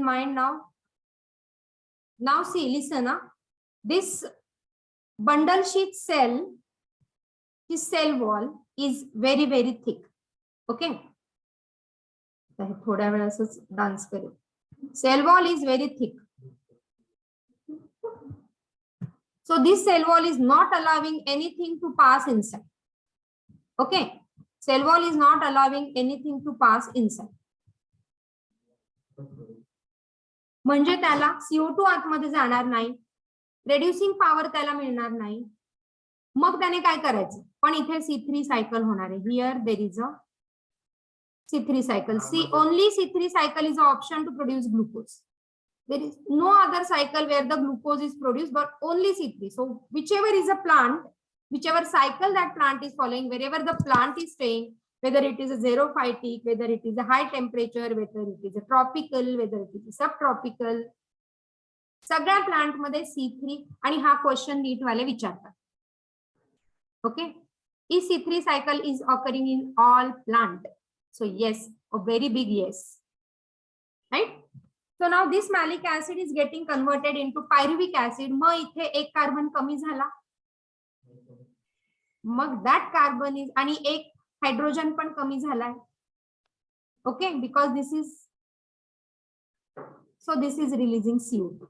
in mind now. Now see, listen, this bundle sheet cell, this cell wall is very, very thick. Okay. थोड्या वेळ असंच dance करेल. Cell wall is very thick. So this cell wall is not allowing anything to pass inside. Okay. Cell wall is not allowing anything to pass inside. म्हणजे त्याला CO2 आतमध्ये जाणार नाही, reducing power त्याला मिळणार नाही. मग त्याने काय करायचं? पण इथे C3 सायकल होणार आहे. Here there is a C3 cycle. See, only C3 cycle is an option to produce glucose. There is no other cycle where the glucose is produced, but only C3. So whichever is a plant, whichever cycle that plant is following, wherever the plant is staying, whether it is a xerophytic, whether it is a high temperature, whether it is a tropical, whether it is a subtropical, सगळ्या plant मध्ये C3 आणि हा question नीट वाले विचारतात. Okay, is C3 cycle is occurring in all plant? So yes, a very big yes, right? So now this malic acid is getting converted into pyruvic acid. मग इथे एक carbon कमी झाला, मग that carbon is आणि एक hydrogen पण कमी झालाय. Okay, because this is, so this is releasing CO2.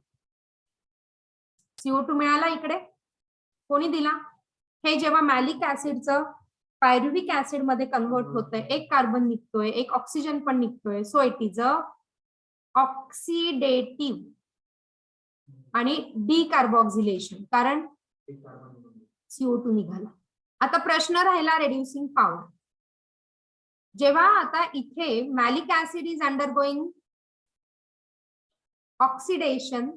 CO2 मिळाला इकडे, कोणी दिला? हे जेव्हा मॅलिक ऍसिडचं पायरुविक ऍसिड मध्ये कन्वर्ट होतंय, एक कार्बन निघतोय, एक ऑक्सिजन पण निघतोय. So it is a oxidative आणि डिकार्बोक्सिलेशन, कारण CO2 निघाला. आता प्रश्न राहिला रेड्युसिंग पॉवर. जेव्हा आता इथे malic acid is undergoing oxidation,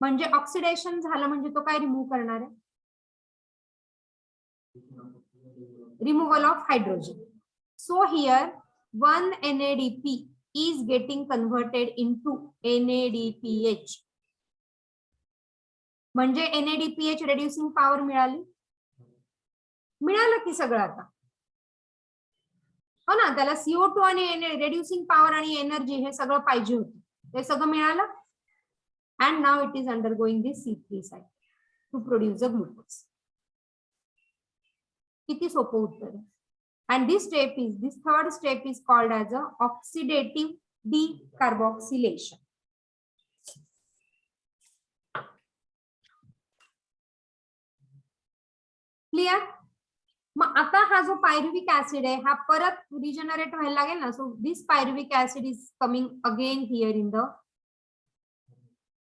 म्हणजे ऑक्सिडेशन झालं म्हणजे तो काय रिमूव्ह करणार आहे? Removal of hydrogen. So here 1 NADP is getting converted into NADPH. म्हणजे NADPH reducing power मिळाली, मिळालं की सगळं आता, हो ना? त्याला CO2 आणि reducing power आणि एनर्जी हे सगळं पाहिजे होतं, ते सगळं मिळालं. And now it is undergoing this C3 cycle to produce the glucose. किती सोपं उत्तर आहे. And this step is, this third step is called as a oxidative decarboxylation. Clear? मग आता हा जो पायरुविक ऍसिड आहे हा परत रिजनरेट व्हायला लागेल ना. So this pyruvic acid is coming again here in the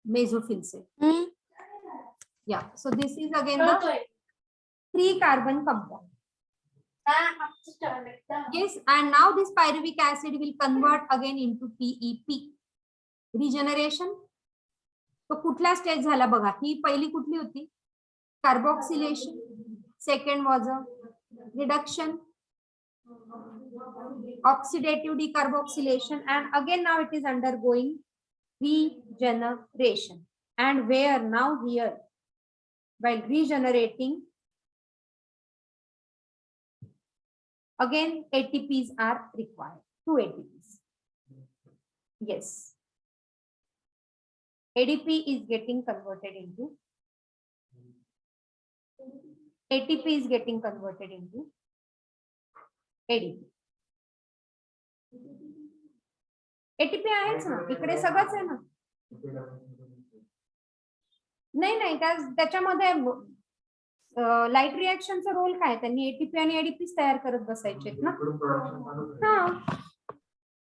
mesophyll cell. Yeah, so this is again the 3 carbon compound. Yes, and now this pyruvic acid will convert again into PEP. Regeneration. तो कुठला stage झाला बघा. ही पहिली कुठली होती? Carboxylation. Second was a reduction, oxidative decarboxylation, and again now it is undergoing regeneration. And where now here, while regenerating, again ATPs are required, 2 ATPs. Yes, ADP is getting converted into, ATP is getting converted into ADP. ATP आहेच ना इकडे, सगळंच आहे ना. नाही त्याच्यामध्ये light रिएक्शनचा role काय? त्यांनी एटीपी आणि एडीपी तयार करत बसायचे ना. हा,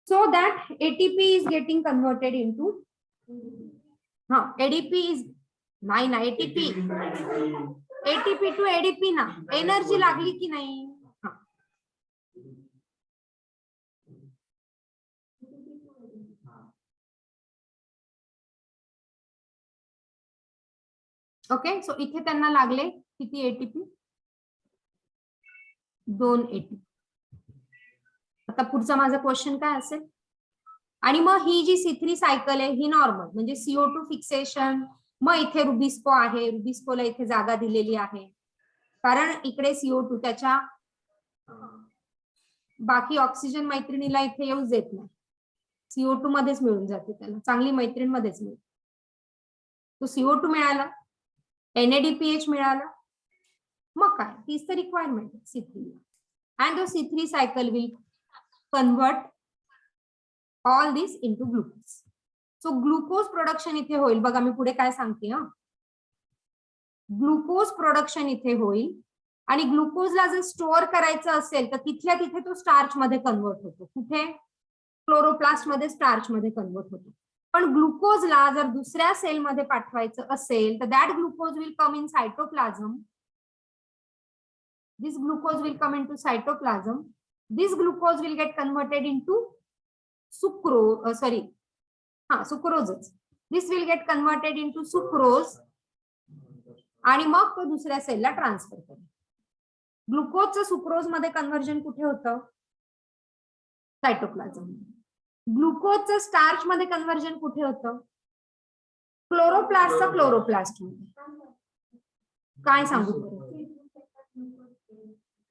so that ATP is getting converted into, हा एडीपी इज, नाही ना, एटीपी टू एडीपी ना, एनर्जी लागली की नाही? ओके, सो इथे त्यांना लागले किती एटीपी? 2 एटीपी. आता पुढचा माझा क्वेश्चन काय असेल? आणि मग ही जी C3 सायकल आहे ही नॉर्मल, म्हणजे CO2 फिक्सेशन. मग इथे रुबिस्को आहे, रुबिस्कोला इथे जागा दिलेली आहे कारण इकडे CO2 त्याच्या बाकी ऑक्सिजन मैत्रिणीला इथे येऊच देत नाही. CO2 मध्येच मिळून जाते, त्याला चांगली मैत्रीण मध्येच मिळते. तो CO2 मिळाला, NADPH मिळाला, मग काय, तीच तर requirement C3. And the C3 cycle will convert all this into glucose. So glucose production इथे होईल बघा, मी पुढे काय सांगते हा. ग्लुकोज प्रोडक्शन इथे होईल आणि ग्लुकोजला जर स्टोअर करायचं असेल तर तिथल्या तिथे तो स्टार्च मध्ये कन्वर्ट होतो. कुठे? क्लोरोप्लास्ट मध्ये स्टार्च मध्ये कन्वर्ट होतो. पण ग्लुकोजला जर दुसऱ्या सेल मध्ये पाठवायचं असेल तर that glucose will come in cytoplasm. This glucose will come into cytoplasm. This glucose will get converted into सुक्रोजच. This will get converted into sucrose आणि मग तो दुसऱ्या सेलला ट्रान्सफर करेल. ग्लुकोजचं सुक्रोज मध्ये कन्व्हर्जन कुठे होतं? सायटोप्लाझम. ग्लुकोजचं स्टार्च मध्ये कन्व्हर्जन कुठे होतं? क्लोरोप्लास्टचं क्लोरोप्लास्ट मध्ये. काय सांगू?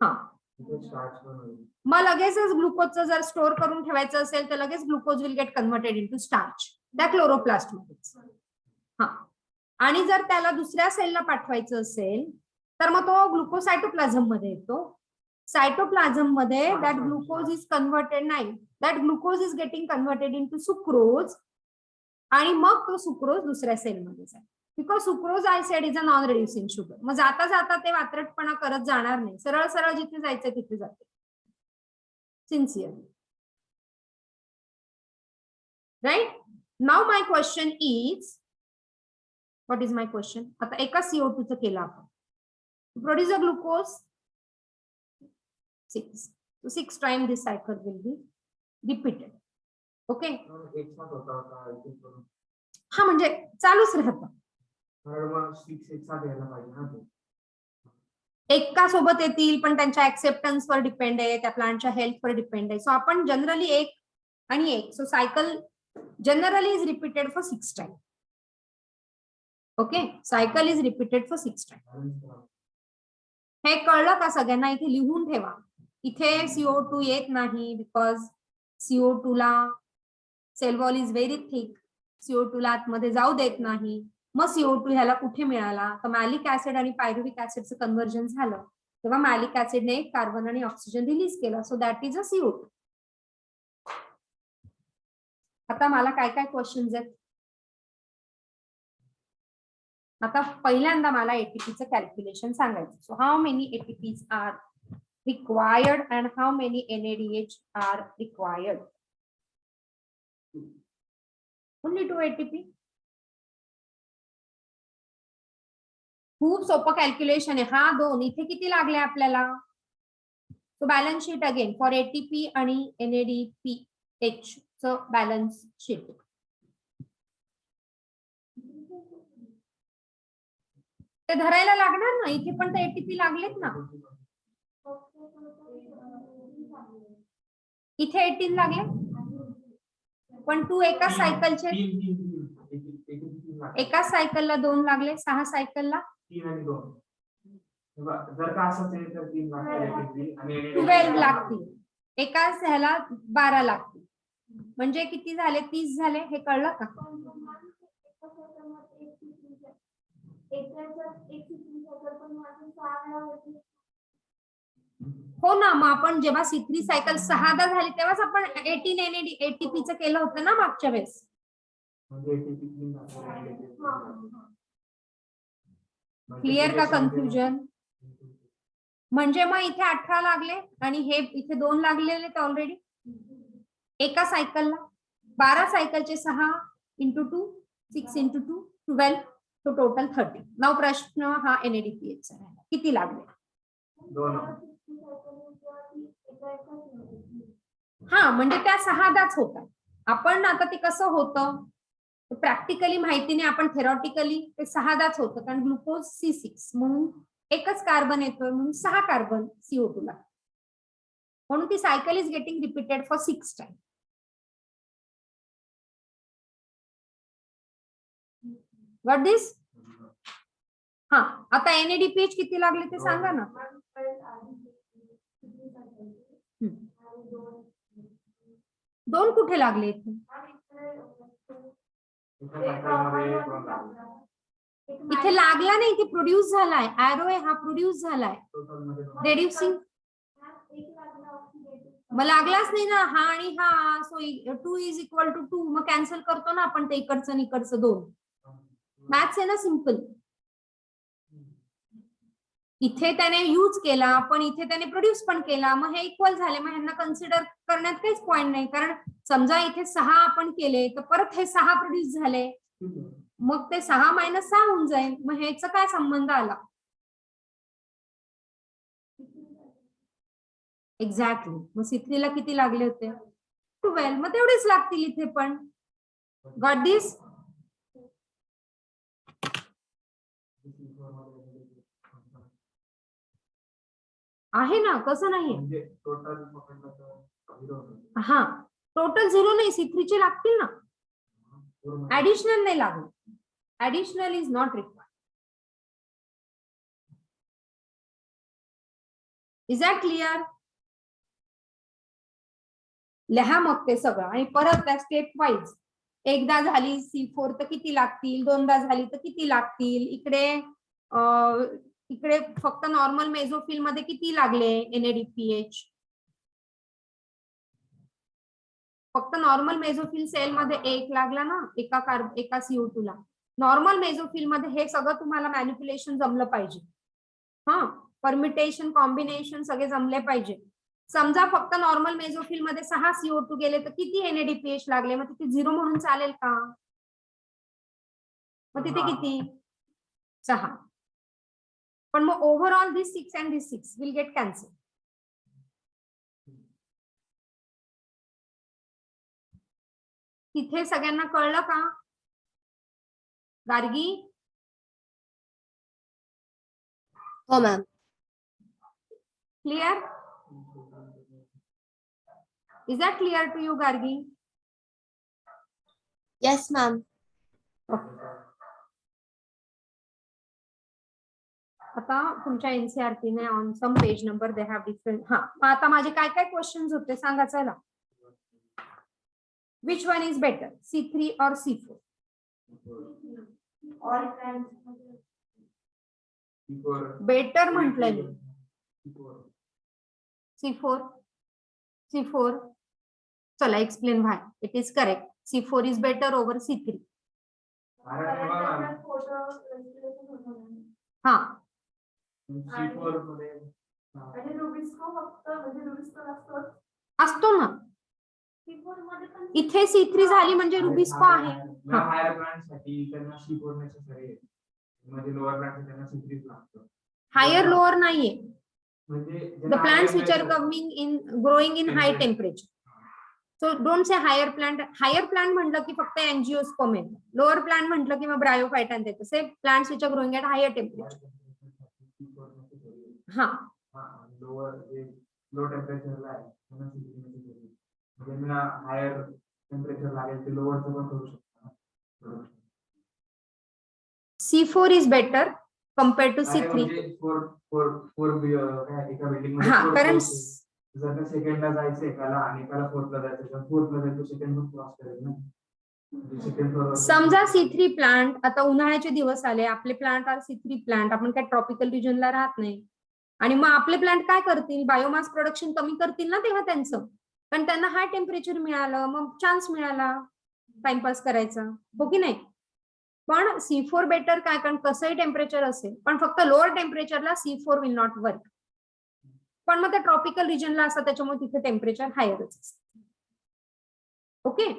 हा, मग लगेचच ग्लुकोजचं जर स्टोअर करून ठेवायचं असेल तर लगेच glucose will gate converted into starch त्या क्लोरोप्लास्ट मध्ये. हा, आणि जर त्याला दुसऱ्या सेलला पाठवायचं असेल तर मग तो ग्लुकोज सायटोप्लाझम मध्ये येतो. सायटोप्लाझम मध्ये दॅट ग्लुकोज इज कन्व्हर्टेड नाही, that glucose is getting converted into sucrose आणि मग तो सुक्रोज दुसऱ्या सेलमध्ये जाईल. Because sucrose I said is a non reducing sugar. मग जाता जाता ते वात्रटपणा करत जाणार नाही, सरळ सरळ जिथे जायचं तिथे जाते. Sincerely, right? Now my question is, what is my question? आता एका CO2 चं केलं आपण. Produce a glucose 6. So 6 times this cycle will be repeated. Okay? हा, म्हणजे चालूच राहतं. एका सोबत येतील पण त्यांच्या ऍक्सेप्टन्स वर डिपेंड आहे, त्या प्लांटच्या हेल्थ वर डिपेंड आहे. सो आपण जनरली 1 आणि 1. So cycle generally is repeated for 6 time. Okay, cycle is repeated for 6 time. हे कळलं का सगळ्यांना? इथे लिहून ठेवा. इथे CO2 येत नाही बिकॉज CO2 ला cell wall is very thick. CO2 ला आतमध्ये जाऊ देत नाही. मग CO2 ह्याला कुठे मिळाला? तर मॅलिक ऍसिड आणि पायरुव्हिक ऍसिडचं कन्व्हर्जन झालं तेव्हा मॅलिक ऍसिडने कार्बन आणि ऑक्सिजन रिलीज केला. So that is a CO2. आता मला काय काय क्वेश्चन्स आहेत? आता पहिल्यांदा मला ATPचं कॅल्क्युलेशन सांगायचं. So how many ATPs are required and how many NADH are required? Only 2 ATP. खूप सोपं कॅल्क्युलेशन आहे. हा 2 इथे किती लागले आपल्याला? So balance sheet again for ATP आणि NADPH च बॅलन्स शीट. ते धरायला लागणार ना, इथे पण तर ATP लागलेत ना. इथे 18 लागले पण 2 एका सायकलचे, एका सायकलला 2 लागले, 6 सायकलला 3 आणि 2. जर का असं असेल तर 3 लागतील आणि 12 लागतील. एका ह्याला 12 लागतील. म्हणजे किती झाले? 30 झाले. हे कळलं का? हो ना, मग आपण जेव्हा C3 सायकल 6दा झाली तेव्हाच आपण 18 ATPचं केलं होतं ना मागच्या वेळेस. क्लिअर का कन्फ्युजन? म्हणजे मग इथे 18 लागले आणि हे इथे 2 लागलेले ऑलरेडी एका सायकलला. 12 सायकलचे 6 × 2 6 × 2 12 तो टोटल 30. नाव प्रश्न हा NADPH चा आहे. किती लागले? 2. हा, म्हणजे त्या 6दाच होता. आपण आता ते कसं होतं प्रॅक्टिकली माहितीने, आपण थेरॉटिकली ते 6दाच होतं कारण ग्लुकोज C6 म्हणून एकच कार्बन येतोय म्हणून 6 कार्बन CO2 ला, म्हणून ती cycle is getting repeated for 6 time. What this? हा, आता NADPH किती लागले ते सांगा ना. दोन कुठे लागले इथे? इथे लागला नाही, इथे प्रोड्यूस झालाय. एरो आहे हा प्रोड्यूस झालाय. रेड्युसिंग मग लागलाच नाही ना हा आणि हा. So 2 is equal to 2. मग कॅन्सल करतो ना आपण ते इकडचं आणि इकडचं 2. मॅथ्स आहे ना सिम्पल. इथे त्याने यूज केला पण इथे त्याने प्रोड्यूस पण केला. मग हे इक्वल झाले. मग ह्यांना कन्सिडर करण्यात काहीच पॉइंट नाही. कारण समजा इथे 6 आपण केले तर परत हे 6 प्रोड्यूस झाले. मग ते 6 - 6 होऊन जाईल. मग ह्याचा काय संबंध आला? एक्झॅक्टली. मग C3 ला किती लागले होते? 12. मग तेवढेच लागतील इथे पण. गॉट दिस? आहे ना, कसं नाही? हा टोटल 0 नाही, C3 चे लागतील ना. ऍडिशनल नाही लागलं. Additional is not required. Is that clear? लिहा मग ते सगळं आणि परत त्या स्टेप वाईज. एकदा झाली C4 तर किती लागतील, दोनदा झाली तर किती लागतील. इकडे फक्त नॉर्मल मेझोफिल मध्ये किती लागले NADPH? फक्त नॉर्मल मेझोफिल सेल मध्ये 1 लागला ना एका CO2 ला. नॉर्मल मेझोफिल मध्ये हे सगळं तुम्हाला मॅनिप्युलेशन जमलं पाहिजे. हा परमिटेशन कॉम्बिनेशन सगळे जमले पाहिजे. समजा फक्त नॉर्मल मेझोफिल मध्ये 6 CO2 गेले तर किती NADPH लागले? मग तिथे 0 म्हणून चालेल का? मग तिथे किती? 6. पण मग overall this 6 and this 6 will get cancel. तिथे सगळ्यांना कळलं का? गार्गी? हो ma'am. Clear? Is that clear to you Gargi? Yes ma'am. आता तुमच्या NCERT ने on some page number they have different. हा आता माझे काय काय क्वेश्चन्स होते सांगा चला. Which one is better, C3 और C4? बेटर म्हटलंय मी. C4. चला explain why. It is correct. C4 is better over C3. हा असतो ना. इथे C3 झाली म्हणजे रुबिस्को आहे. हायर प्लांट साठी त्यांना C4 नेसेसरी आहे. म्हणजे लोअर प्लांट त्यांना C3 लागतं. हायर लोअर नाहीये. म्हणजे the plants which are growing in high temperature. So don't say higher plant. Higher plant म्हटलं की फक्त एंजिओस्पर्म येतं. लोअर प्लांट म्हटलं की मग ब्रायोफायटा येतं. Say plants which are growing at higher temperature. हा लो टेम्परेचरला आहे त्यांना हायर टेम्परेचर लागेल ते लोअरचं पण करू शकतो. C4 is better compared to C3. हा कारण जर सेकंडला जायचं एकाला आणि एकाला फोर्थला जायचं तर फोर्थला जायचं सेकंड क्रॉस करेल ना. समजा C3 प्लांट आता उन्हाळ्याचे दिवस आले. आपले प्लांट आर C3 प्लांट. आपण काय ट्रॉपिकल रिजनला राहत नाही. आणि मग आपले प्लांट काय करतील? बायोमास प्रोडक्शन कमी करतील ना तेव्हा त्यांचं. पण त्यांना हाय टेम्परेचर मिळालं मग चान्स मिळाला टाइमपास करायचा. हो की नाही? पण C4 बेटर काय? कारण कसंही टेम्परेचर असेल पण फक्त लोअर टेम्परेचरला C4 विल नॉट वर्क. पण मग ते ट्रॉपिकल रिजनला असतात त्याच्यामुळे तिथे टेम्परेचर हायरच असतं. Okay.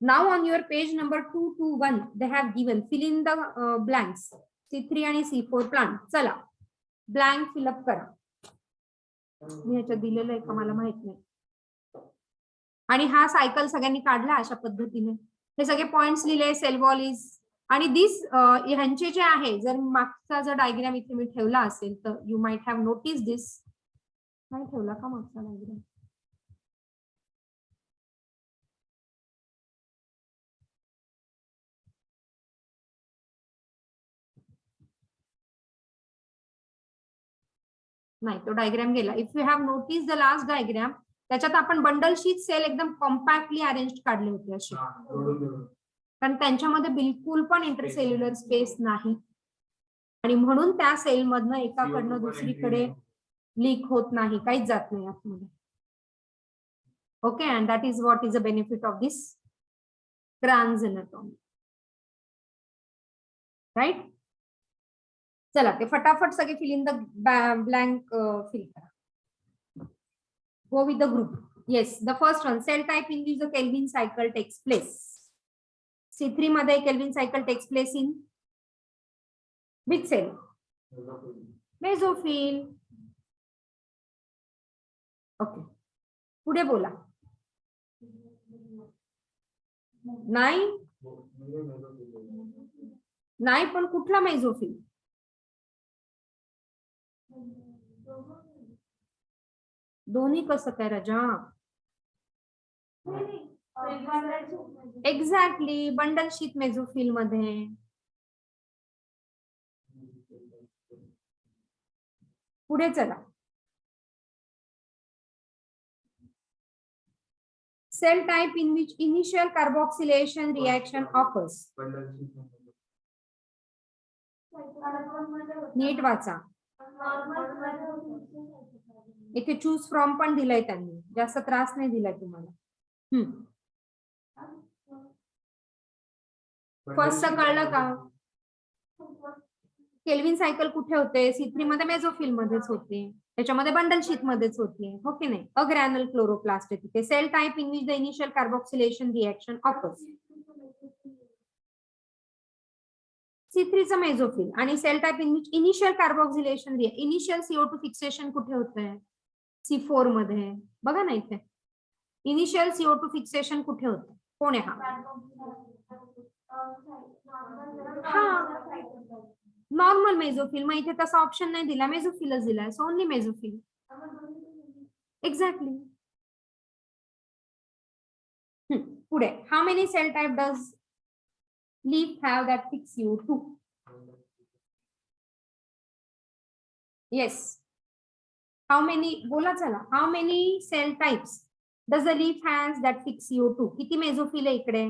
Now on your page number 221 they have given fill in the blanks. C3 आणि C4 प्लांट. चला ब्लँक फिलअप करा. मी ह्याच्यात दिलेलं आहे का मला माहित नाही. आणि हा सायकल सगळ्यांनी काढला अशा पद्धतीने. हे सगळे पॉइंट्स लिहिले. सेल वॉल इज आणि दिस ह्यांचे जे आहे जर मागचा जर डायग्राम इथे मी ठेवला असेल तर यू माइट हॅव नोटीस दिस. नाही ठेवला का मागचा डायग्राम? नाही तो डायग्राम गेला. If you have notice the last diagram त्याच्यात आपण बंडल शीट सेल एकदम कॉम्पॅक्टली अरेंज काढले होते असे, कारण त्यांच्यामध्ये बिलकुल पण इंटरसेल्युलर स्पेस नाही आणि म्हणून त्या सेल मधनं एकाकडनं दुसरीकडे लीक होत नाही, काहीच जात नाही आतमध्ये. Okay, and that is what is a benefit of this Kranz anatomy, right. चला ते फटाफट सगळे fill in the blank fill करा. Go with the group. Yes, the first one, cell type in which the Kelvin cycle takes place. C3 मध्ये Kelvin cycle takes place in which cell? Mesophyll. Okay. पुढे बोला. नाही नाही, पण कुठला मेझोफिल? दोन्ही कसं काय राजा? एक्झॅक्टली, बंडल शीट मेझोफिल मध्ये. पुढे चला. Cell type in which initial carboxylation reaction occurs. नीट वाचा. इथे चूज फ्रॉम पण दिलाय त्यांनी, जास्त त्रास नाही दिलाय तुम्हाला. फर्स्ट कळलं का? केल्विन सायकल कुठे होते? C3 मध्ये मेझोफिल मध्येच होते, त्याच्यामध्ये बंडल शीट मध्येच होते, हो की नाही? अग्रॅनल क्लोरोप्लास्ट आहे तिथे. Cell type in which the initial carboxylation reaction occurs. C3 चा मेझोफिल. आणि cell type in which initial carboxylation initial CO2 fixation कुठे होतंय? C4 मध्ये. बघा ना इथे इनिशियल CO2 फिक्सेशन कुठे होतं? कोण आहे हा? Normal mesophyll. मग इथे तसा ऑप्शन नाही दिला, मेझोफिलच दिलाय. So only mesophyll. एक्झॅक्टली. पुढे, how many cell type does leaf have that fix CO2? Yes. How many बोला चला. How many cell types does a leaf has that fix CO2? किती मेझोफिल आहे इकडे?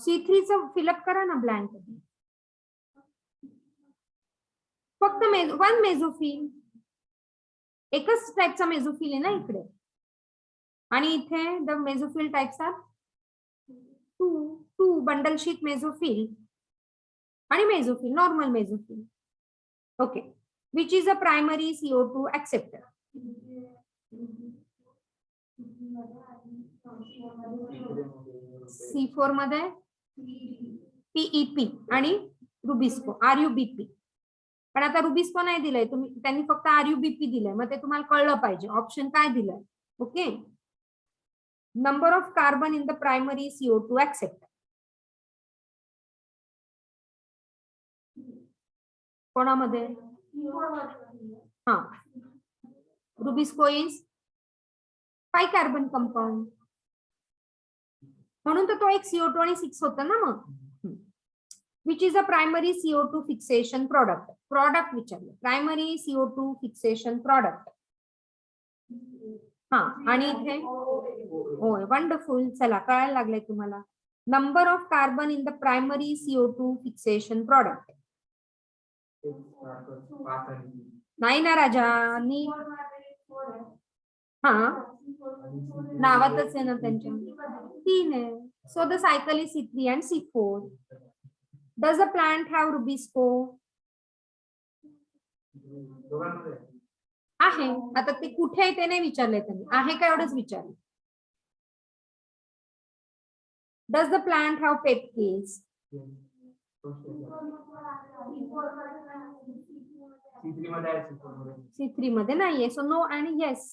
C3 चं फिलअप करा ना ब्लँक. फक्त वन मेझोफिल, एकच टाइपचा मेझोफिल आहे ना इकडे. आणि इथे the mesophyll types are two bundle sheath mesophyll आणि mesophyll, normal mesophyll. Okay. Which is a primary CO2 acceptor? C4 मध्ये PEP आणि रुबिस्को, RUBP. पण आता रुबिस्को नाही दिलंय तुम्ही, त्यांनी फक्त RUBP दिलंय. मग ते तुम्हाला कळलं पाहिजे ऑप्शन काय दिलंय. Okay. Number of carbon in the primary CO2 acceptor. कोणामध्ये? हा, रुबिस्को इज 5 कार्बन कंपाऊंड, म्हणून तर तो एक CO2 आणि 6 होता ना. मग which is a primary CO2 fixation product. Product विचारलं, प्रायमरी CO2 फिक्सेशन प्रोडक्ट. हा, आणि इथे होय, वंडरफुल. चला कळायला लागलंय तुम्हाला. Number of carbon in the primary CO2 fixation product. नाही ना राजा, हा नावातच आहे ना त्यांच्या. 3 आहे. So the cycle is C3 and C4. Does the plant have rubisco? आहे. आता ते कुठे आहे ते नाही विचारलंय त्यांनी, आहे का एवढंच विचारलं. Does the plant have peptides? C3 मध्ये नाहीये. सो नो आणि yes.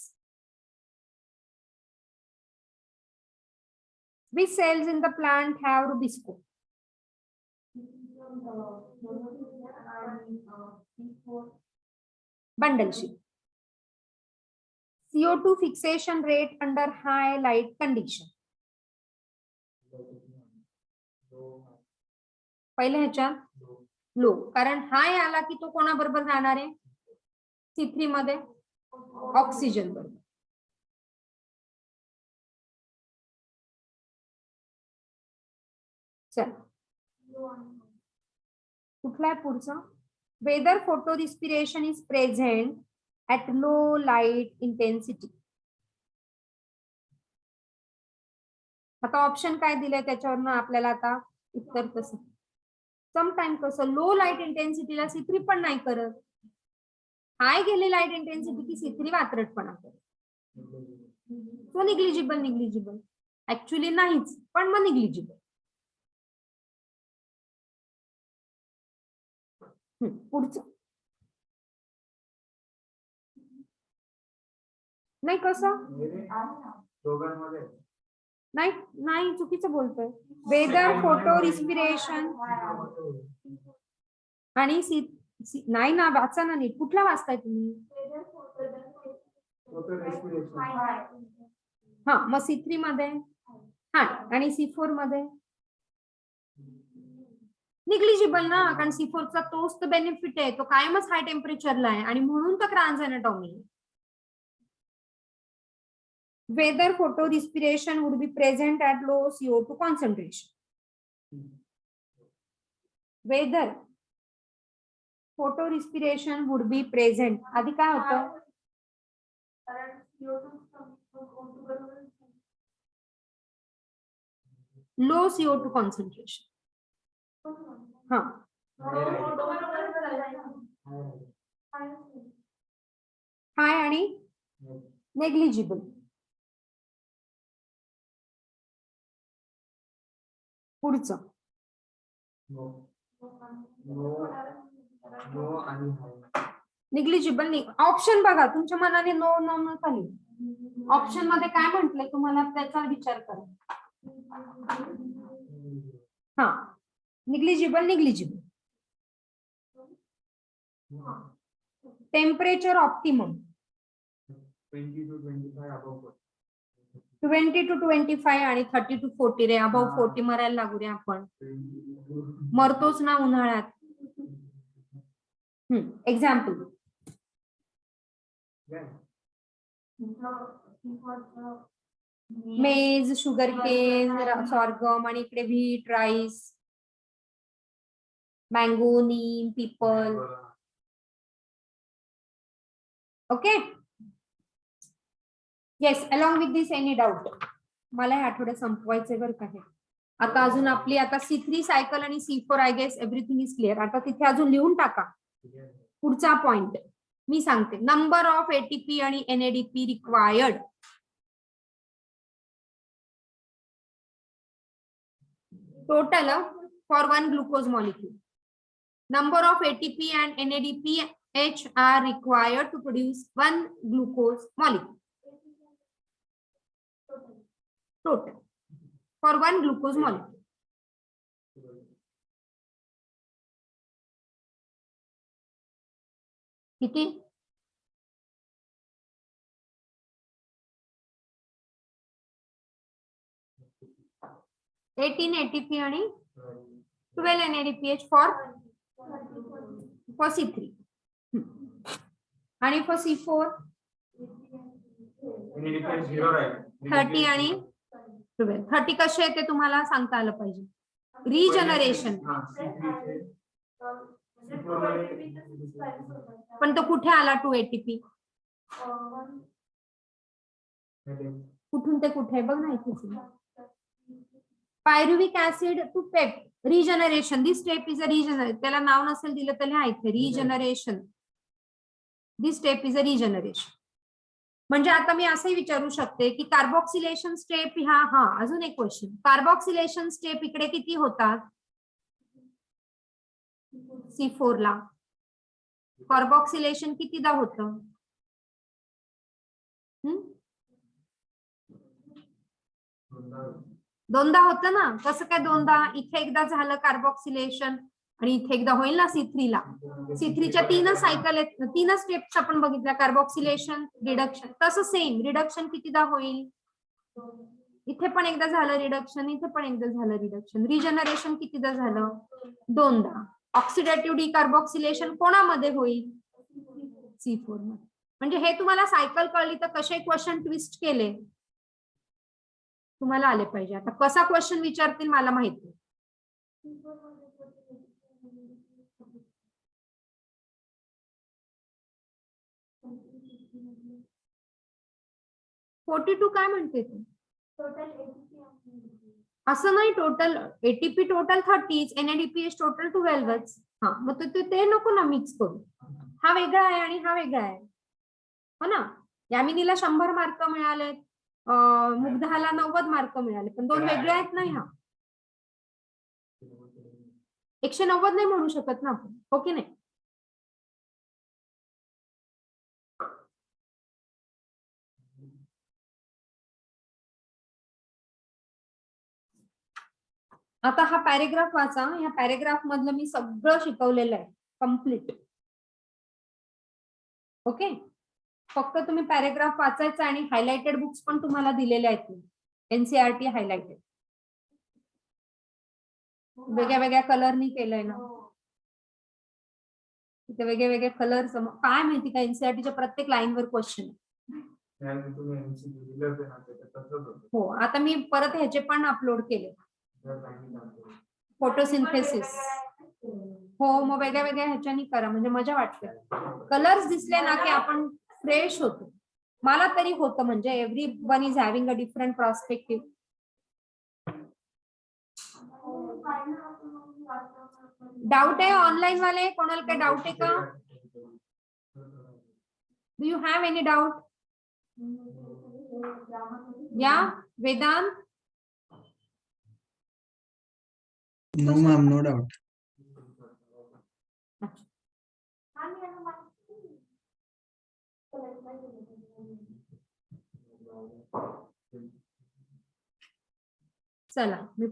Which cells in the plant have rubisco? Bundle sheet. CO2 fixation rate under high light condition. पहिले ह्याच्यात लो, कारण हाय आला की तो कोणाबरोबर जाणार आहे? C3 मध्ये ऑक्सिजन बरोबर. चल कुठला आहे पुढचा? Whether photo respiration is present at low light intensity. आता ऑप्शन काय दिलंय त्याच्यावरनं आपल्याला आता उत्तर कसं? समटाइम कसं लो लाईट इंटेन्सिटीला C3 पण नाही करत. हाय गेली लाईट इंटेन्सिटी की C3 वात्रटपणा करत. तो निग्लिजिबल ऍक्च्युली नाहीच, पण मग निग्लिजिबल. पुढचं नाही कसं दोघांमध्ये नाही नाही चुकीचं बोलतोय. वेदर फोटो रिस्पिरेशन आणि नाही ना, वाचा ना नीट. कुठला वाचताय तुम्ही? हा मग C3 मध्ये हा आणि C4 मध्ये निग्लिजिबल ना, कारण C4 चा तोच तर बेनिफिट आहे, तो कायमच हाय टेम्परेचरला आहे आणि म्हणून तर Kranz anatomy. Whether photo respiration would be present at low CO2 concentration. Whether photo respiration would be present, आधी काय होतं? Low CO2 concentration. हा हाय आणि नेग्लिजिबल. पुढचं निग्लिजिबल. ऑप्शन बघा तुमच्या मनाने नो नो न खाली. ऑप्शन मध्ये काय म्हटलंय तुम्हाला त्याचा विचार करा. हा निग्लिजिबल. टेम्परेचर ऑप्टिमम 20 to 25 आणि 30 to 40 रे. अबाव 40 मरायला लागू रे आपण. मरतोच ना उन्हाळ्यात. एक्झाम्पल मेज, शुगर केन, सॉर्गम आणि इकडे wheat, rice, mango, Neem, people. Okay yes. Along with this any doubt? मला हे आठवड्यात संपवायचे बरं का हे. आता अजून आपली आता C3 सायकल आणि C4 I guess everything is clear. आता तिथे अजून लिहून टाका. पुढचा पॉइंट मी सांगते. नंबर ऑफ ATP आणि NADP required. Total for one glucose molecule. Number of ATP and NADPH are required to produce one glucose molecule. Total for one glucose molecule. किती? एटीन ATP आणि 12 NADPH for C3 आणि for C4 30 आणि 12. 30 कसे येते तुम्हाला सांगता आलं पाहिजे. रिजनरेशन. पण तो कुठे आला 2 ATP? कुठून ते कुठे बघ ना इथे. Pyruvic acid to PEP. Regeneration. This step is a regeneration. त्याला नाव नसेल दिलं तर लिहायचं regeneration. This step is a regeneration. म्हणजे आता मी असंही विचारू शकते की कार्बोक्सिलेशन स्टेप हा अजून एक क्वेश्चन. कार्बोक्सिलेशन स्टेप इकडे किती होतात? C4 ला कार्बोक्सिलेशन कितीदा होतं? दोनदा होतं ना. कसं काय दोनदा? इथे एकदा झालं कार्बोक्सिलेशन आणि इथे एकदा होईल ना C3 ला. C3च्या 3 सायकल आहेत, 3 स्टेप्स आपण बघितल्या. Carboxylation, reduction. तसं सेम रिडक्शन कितीदा होईल? इथे पण एकदा झालं रिडक्शन, इथे पण एकदा झालं रिडक्शन. रिजनरेशन कितीदा झालं? दोनदा. ऑक्सिडेटिव्ह डिकार्बोक्सिलेशन कोणामध्ये होईल? C4 मध्ये. म्हणजे हे तुम्हाला सायकल कळली तर कसे क्वेश्चन ट्विस्ट केले तुम्हाला आले पाहिजे. आता कसा क्वेश्चन विचारतील मला माहिती. 42 काय म्हणते तू? असं नाही, total ATP total 30, NADPH total 12च. हा, मग ते नको ना मिक्स करू. हा वेगळा आहे आणि हा वेगळा आहे, हो ना. यामिनीला 100 मार्क मिळाले, मुग्धाला 90 मार्क मिळाले, पण दोन वेगळे आहेत ना. ह्या 190 नाही म्हणू शकत ना आपण, हो की नाही. आता हा पॅरेग्राफ वाचा. ह्या पॅरेग्राफ मधलं मी सगळं शिकवलेलं आहे कम्प्लीट. ओके, फक्त तुम्ही पॅरेग्राफ वाचायचा आणि हायलाइटेड बुक्स पण तुम्हाला दिलेले आहेत, NCERT हायलाइटेड, वेगळ्या वेगळ्या कलरनी केलंय ना. तिथे वेगळे वेगळे कलर. काय माहिती का, NCERTच्या प्रत्येक लाईनवर क्वेश्चन. हो, आता मी परत ह्याचे पण अपलोड केले, फोटोसिंथेसिस. हो, मग वेगळ्या वेगळ्या ह्याच्यानी करा, म्हणजे मजा वाटते. कलर्स दिसले ना की आपण फ्रेश होतो. मला तरी होतं, म्हणजे every one is having a different perspective. Doubt आहे ऑनलाईन वाले? कोणाला काही डाऊट आहे का? Do you have any doubt? या Vedanta? No, ma'am, no doubt. चला मी